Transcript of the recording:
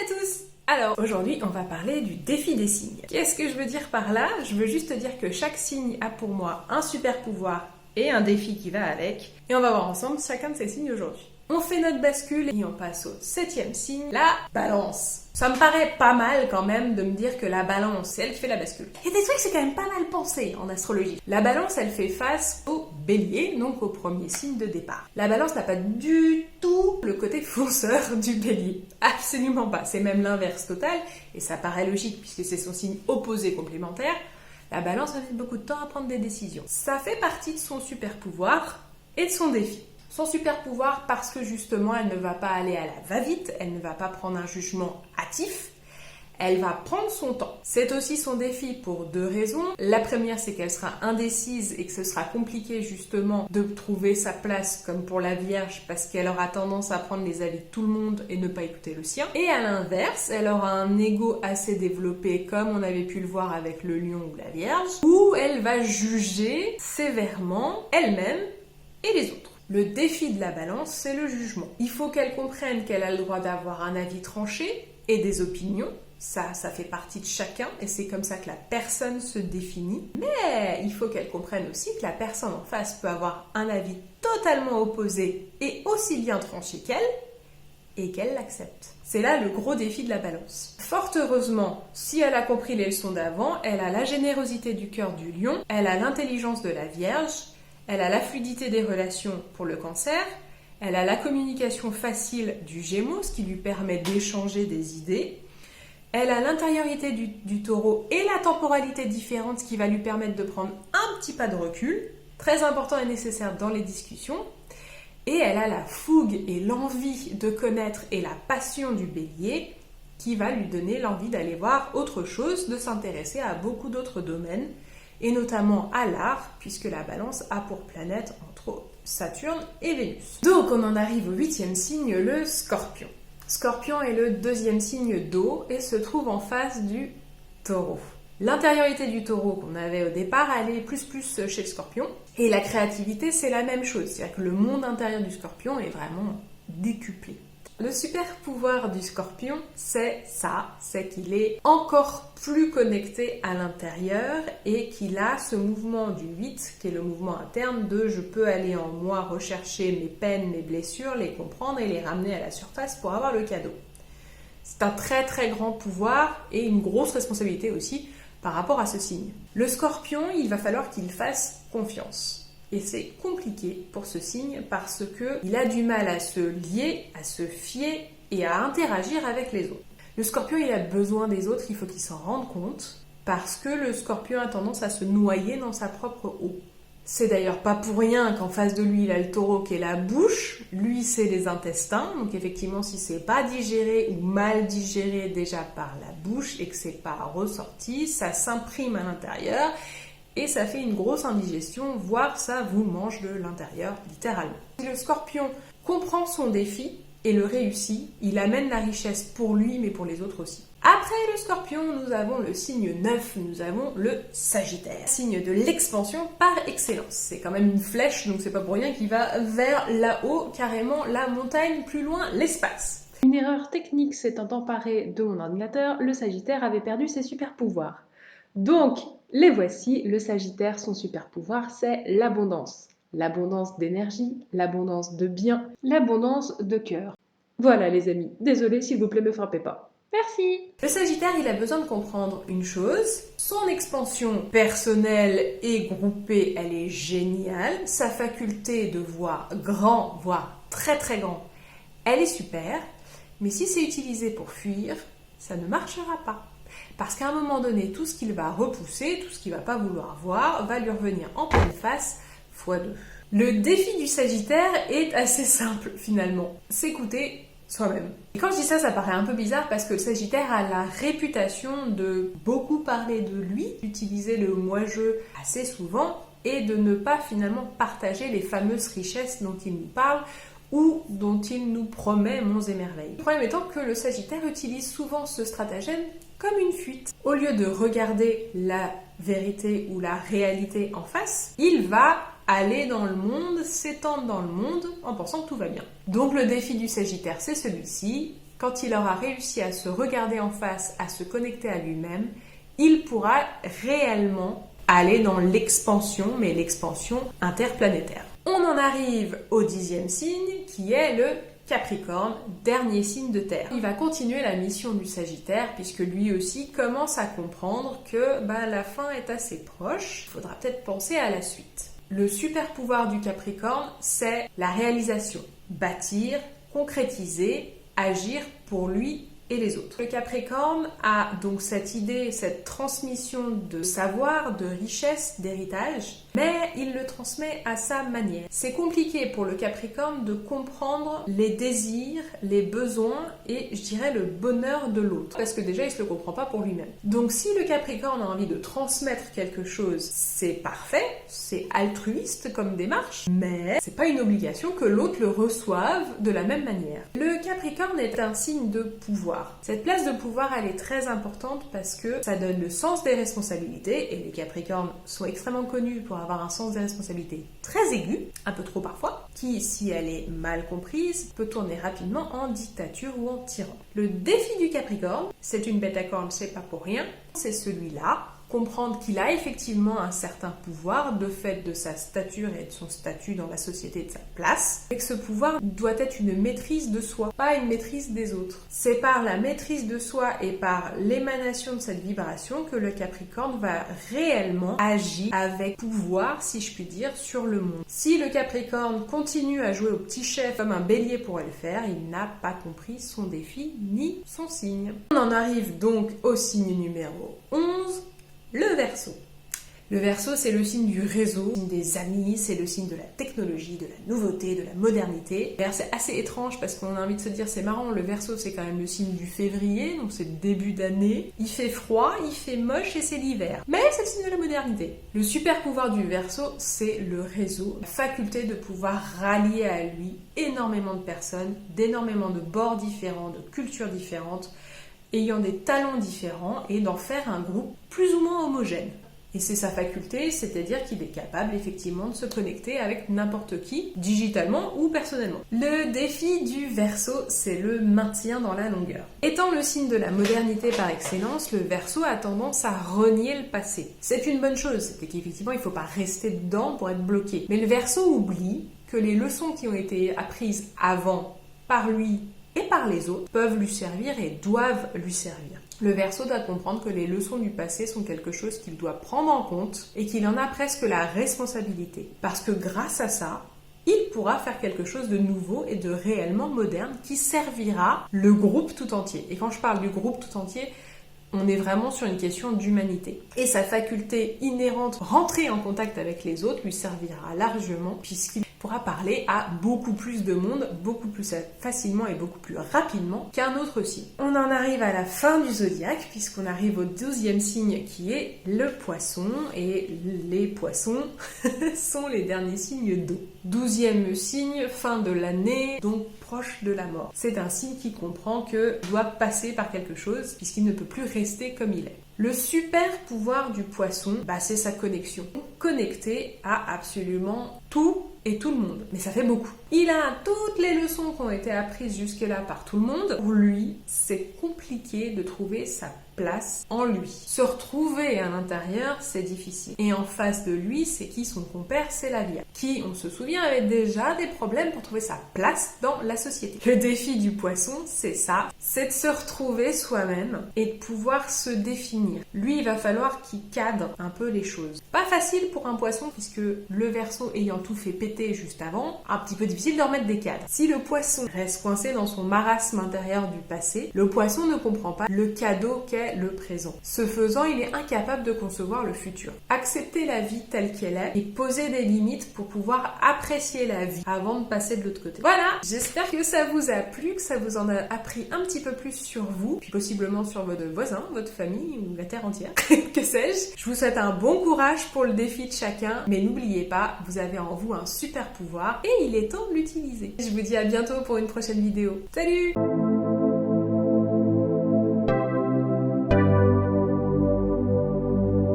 tous! Alors aujourd'hui on va parler du défi des signes. Qu'est-ce que je veux dire par là? Je veux juste dire que chaque signe a pour moi un super pouvoir et un défi qui va avec. Et on va voir ensemble chacun de ces signes aujourd'hui. On fait notre bascule et on passe au 7e signe, la balance. Ça me paraît pas mal quand même de me dire que la balance, c'est elle qui fait la bascule. Et des trucs, c'est quand même pas mal pensé en astrologie. La balance, elle fait face au bélier, donc au premier signe de départ. La balance n'a pas du tout le côté fonceur du bélier. Absolument pas. C'est même l'inverse total. Et ça paraît logique puisque c'est son signe opposé complémentaire. La balance va mettre beaucoup de temps à prendre des décisions. Ça fait partie de son super pouvoir et de son défi. Son super pouvoir parce que justement elle ne va pas aller à la va-vite, elle ne va pas prendre un jugement hâtif, elle va prendre son temps. C'est aussi son défi pour deux raisons. La première, c'est qu'elle sera indécise et que ce sera compliqué justement de trouver sa place comme pour la Vierge parce qu'elle aura tendance à prendre les avis de tout le monde et ne pas écouter le sien. Et à l'inverse, elle aura un ego assez développé comme on avait pu le voir avec le Lion ou la Vierge, où elle va juger sévèrement elle-même et les autres. Le défi de la balance, c'est le jugement. Il faut qu'elle comprenne qu'elle a le droit d'avoir un avis tranché et des opinions. Ça fait partie de chacun et c'est comme ça que la personne se définit. Mais il faut qu'elle comprenne aussi que la personne en face peut avoir un avis totalement opposé et aussi bien tranché qu'elle et qu'elle l'accepte. C'est là le gros défi de la balance. Fort heureusement, si elle a compris les leçons d'avant, elle a la générosité du cœur du Lion, elle a l'intelligence de la Vierge, elle a la fluidité des relations pour le Cancer, elle a la communication facile du Gémeaux, ce qui lui permet d'échanger des idées, elle a l'intériorité du Taureau et la temporalité différente, ce qui va lui permettre de prendre un petit pas de recul, très important et nécessaire dans les discussions, et elle a la fougue et l'envie de connaître et la passion du Bélier, qui va lui donner l'envie d'aller voir autre chose, de s'intéresser à beaucoup d'autres domaines, et notamment à l'art, puisque la balance a pour planète entre Saturne et Vénus. Donc on en arrive au 8e signe, le Scorpion. Scorpion est le 2e signe d'eau et se trouve en face du Taureau. L'intériorité du Taureau qu'on avait au départ, elle est plus chez le Scorpion. Et la créativité, c'est la même chose, c'est-à-dire que le monde intérieur du Scorpion est vraiment décuplé. Le super pouvoir du Scorpion, c'est ça, c'est qu'il est encore plus connecté à l'intérieur et qu'il a ce mouvement du 8, qui est le mouvement interne de je peux aller en moi rechercher mes peines, mes blessures, les comprendre et les ramener à la surface pour avoir le cadeau. C'est un très très grand pouvoir et une grosse responsabilité aussi par rapport à ce signe. Le Scorpion, il va falloir qu'il fasse confiance. Et c'est compliqué pour ce signe parce qu'il a du mal à se lier, à se fier et à interagir avec les autres. Le Scorpion, il a besoin des autres, il faut qu'il s'en rende compte parce que le Scorpion a tendance à se noyer dans sa propre eau. C'est d'ailleurs pas pour rien qu'en face de lui, il a le Taureau qui est la bouche, lui c'est les intestins, donc effectivement si c'est pas digéré ou mal digéré déjà par la bouche et que c'est pas ressorti, ça s'imprime à l'intérieur et ça fait une grosse indigestion, voire ça vous mange de l'intérieur, littéralement. Si le Scorpion comprend son défi et le réussit, il amène la richesse pour lui, mais pour les autres aussi. Après le Scorpion, nous avons le signe 9, nous avons le Sagittaire. Signe de l'expansion par excellence. C'est quand même une flèche, donc c'est pas pour rien qu'il va vers là-haut, carrément la montagne, plus loin l'espace. Une erreur technique s'étant emparée de mon ordinateur, le Sagittaire avait perdu ses super pouvoirs. Donc, les voici, le Sagittaire, son super pouvoir, c'est l'abondance. L'abondance d'énergie, l'abondance de bien, l'abondance de cœur. Voilà les amis, désolé s'il vous plaît, me frappez pas. Merci. Le Sagittaire, il a besoin de comprendre une chose, son expansion personnelle et groupée, elle est géniale, sa faculté de voir grand, voire très très grand, elle est super, mais si c'est utilisé pour fuir, ça ne marchera pas. Parce qu'à un moment donné, tout ce qu'il va repousser, tout ce qu'il ne va pas vouloir voir, va lui revenir en pleine face, x2. Le défi du Sagittaire est assez simple finalement, s'écouter soi-même. Et quand je dis ça, ça paraît un peu bizarre parce que le Sagittaire a la réputation de beaucoup parler de lui, d'utiliser le moi-je assez souvent et de ne pas finalement partager les fameuses richesses dont il nous parle ou dont il nous promet monts et merveilles. Le problème étant que le Sagittaire utilise souvent ce stratagème comme une fuite. Au lieu de regarder la vérité ou la réalité en face, il va aller dans le monde, s'étendre dans le monde en pensant que tout va bien. Donc le défi du Sagittaire, c'est celui-ci. quand il aura réussi à se regarder en face, à se connecter à lui-même, il pourra réellement aller dans l'expansion, mais l'expansion interplanétaire. On en arrive au 10e signe qui est le Capricorne, dernier signe de terre. Il va continuer la mission du Sagittaire puisque lui aussi commence à comprendre que la fin est assez proche. Il faudra peut-être penser à la suite. Le super pouvoir du Capricorne, c'est la réalisation. Bâtir, concrétiser, agir pour lui et les autres. Le Capricorne a donc cette idée, cette transmission de savoir, de richesse, d'héritage, mais il le transmet à sa manière. C'est compliqué pour le Capricorne de comprendre les désirs, les besoins et je dirais le bonheur de l'autre, parce que déjà il se le comprend pas pour lui-même. Donc si le Capricorne a envie de transmettre quelque chose, c'est parfait, c'est altruiste comme démarche, mais c'est pas une obligation que l'autre le reçoive de la même manière. Le Capricorne est un signe de pouvoir. Cette place de pouvoir, elle est très importante parce que ça donne le sens des responsabilités et les Capricornes sont extrêmement connus pour avoir un sens des responsabilités très aigu, un peu trop parfois, qui, si elle est mal comprise, peut tourner rapidement en dictature ou en tyran. Le défi du Capricorne, c'est une bête à cornes, c'est pas pour rien, c'est celui-là. Comprendre qu'il a effectivement un certain pouvoir de fait de sa stature et de son statut dans la société, de sa place, et que ce pouvoir doit être une maîtrise de soi, pas une maîtrise des autres. C'est par la maîtrise de soi et par l'émanation de cette vibration que le Capricorne va réellement agir avec pouvoir, si je puis dire, sur le monde. Si le Capricorne continue à jouer au petit chef comme un bélier pourrait le faire, il n'a pas compris son défi ni son signe. On en arrive donc au signe numéro 11, le Verseau. Le Verseau, c'est le signe du réseau, le signe des amis, c'est le signe de la technologie, de la nouveauté, de la modernité. D'ailleurs, c'est assez étrange parce qu'on a envie de se dire, c'est marrant, le Verseau, c'est quand même le signe du février, donc c'est le début d'année. Il fait froid, il fait moche et c'est l'hiver. Mais c'est le signe de la modernité. Le super pouvoir du Verseau, c'est le réseau, la faculté de pouvoir rallier à lui énormément de personnes, d'énormément de bords différents, de cultures différentes, ayant des talents différents et d'en faire un groupe plus ou moins homogène. Et c'est sa faculté, c'est-à-dire qu'il est capable effectivement de se connecter avec n'importe qui, digitalement ou personnellement. Le défi du Verseau, c'est le maintien dans la longueur. Étant le signe de la modernité par excellence, le Verseau a tendance à renier le passé. C'est une bonne chose, c'est qu'effectivement il ne faut pas rester dedans pour être bloqué. Mais le Verseau oublie que les leçons qui ont été apprises avant par lui et par les autres peuvent lui servir et doivent lui servir. Le Verseau doit comprendre que les leçons du passé sont quelque chose qu'il doit prendre en compte et qu'il en a presque la responsabilité. Parce que grâce à ça, il pourra faire quelque chose de nouveau et de réellement moderne qui servira le groupe tout entier. Et quand je parle du groupe tout entier, on est vraiment sur une question d'humanité. Et sa faculté inhérente, rentrer en contact avec les autres, lui servira largement puisqu'il pourra parler à beaucoup plus de monde, beaucoup plus facilement et beaucoup plus rapidement qu'un autre signe. On en arrive à la fin du zodiaque puisqu'on arrive au 12e signe qui est le Poisson et les Poissons sont les derniers signes d'eau. 12e signe, fin de l'année, donc proche de la mort. C'est un signe qui comprend qu'il doit passer par quelque chose puisqu'il ne peut plus rester comme il est. Le super pouvoir du Poisson, c'est sa connexion. Connecté à absolument tout et tout le monde. Mais ça fait beaucoup. Il a toutes les leçons qui ont été apprises jusque-là par tout le monde. Pour lui, c'est compliqué de trouver sa place en lui. Se retrouver à l'intérieur, c'est difficile. Et en face de lui, c'est qui son compère? C'est la vie. Qui, on se souvient, avait déjà des problèmes pour trouver sa place dans la société. Le défi du Poisson, c'est ça. C'est de se retrouver soi-même et de pouvoir se définir. Lui, il va falloir qu'il cadre un peu les choses. Pas facile pour un Poisson puisque le Verseau ayant tout fait péter juste avant, un petit peu difficile de remettre des cadres. Si le Poisson reste coincé dans son marasme intérieur du passé, le Poisson ne comprend pas le cadeau qu'est le présent. Ce faisant, il est incapable de concevoir le futur. Accepter la vie telle qu'elle est et poser des limites pour pouvoir apprécier la vie avant de passer de l'autre côté. Voilà, j'espère que ça vous a plu, que ça vous en a appris un petit peu plus sur vous, puis possiblement sur votre voisin, votre famille ou la terre entière, que sais-je. Je vous souhaite un bon courage pour le défi de chacun, mais n'oubliez pas, vous avez en vous un super pouvoir et il est temps de l'utiliser. Je vous dis à bientôt pour une prochaine vidéo. Salut!